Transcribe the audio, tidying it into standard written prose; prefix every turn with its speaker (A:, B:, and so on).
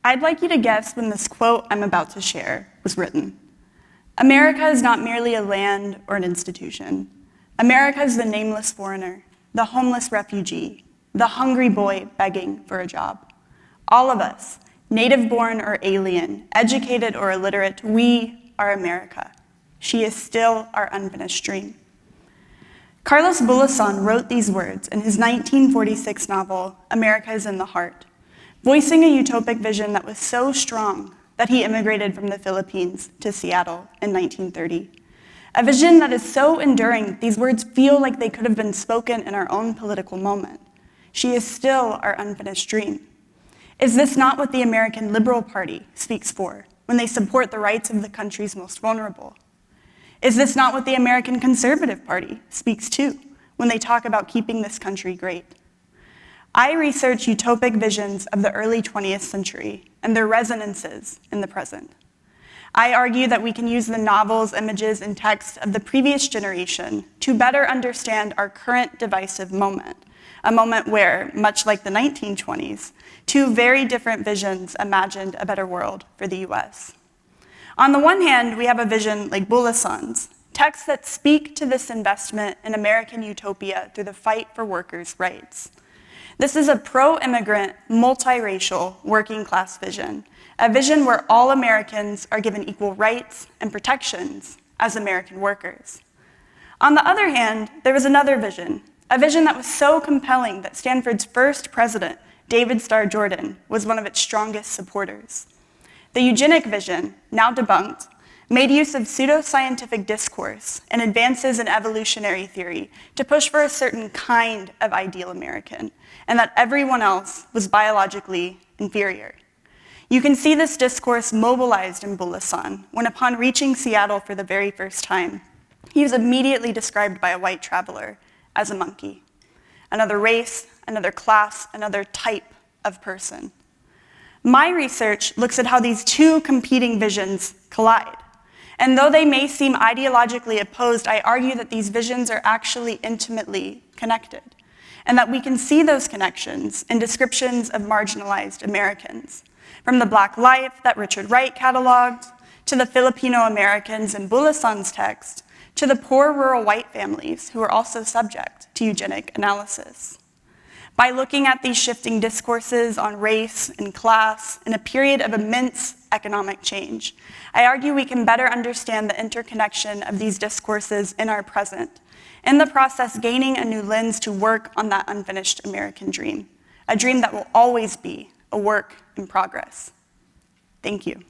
A: I'd like you to guess when this quote I'm about to share was written. America is not merely a land or an institution. America is the nameless foreigner, the homeless refugee, the hungry boy begging for a job. All of us, native-born or alien, educated or illiterate, we are America. She is still our unfinished dream. Carlos Burleson wrote these words in his 1946 novel, America is in the Heart, voicing a utopic vision that was so strong that he immigrated from the Philippines to Seattle in 1930. A vision that is so enduring, these words feel like they could have been spoken in our own political moment. She is still our unfinished dream. Is this not what the American Liberal Party speaks for when they support the rights of the country's most vulnerable? Is this not what the American Conservative Party speaks to when they talk about keeping this country great? I research utopic visions of the early 20th century and their resonances in the present. I argue that we can use the novels, images, and texts of the previous generation to better understand our current divisive moment, a moment where, much like the 1920s, two very different visions imagined a better world for the US. On the one hand, we have a vision like Burleson's, texts that speak to this investment in American utopia through the fight for workers' rights. This is a pro-immigrant, multiracial, working-class vision, a vision where all Americans are given equal rights and protections as American workers. On the other hand, there was another vision, a vision that was so compelling that Stanford's first president, David Starr Jordan, was one of its strongest supporters. The eugenic vision, now debunked, made use of pseudoscientific discourse and advances in evolutionary theory to push for a certain kind of ideal American, and that everyone else was biologically inferior. You can see this discourse mobilized in Burleson when, upon reaching Seattle for the very first time, he was immediately described by a white traveler as a monkey. Another race, another class, another type of person. My research looks at how these two competing visions collide. And though they may seem ideologically opposed, I argue that these visions are actually intimately connected, and that we can see those connections in descriptions of marginalized Americans, from the Black life that Richard Wright cataloged, to the Filipino Americans in Burleson's text, to the poor rural white families who are also subject to eugenic analysis. By looking at these shifting discourses on race and class in a period of immense economic change, I argue we can better understand the interconnection of these discourses in our present, in the process gaining a new lens to work on that unfinished American dream, a dream that will always be a work in progress. Thank you.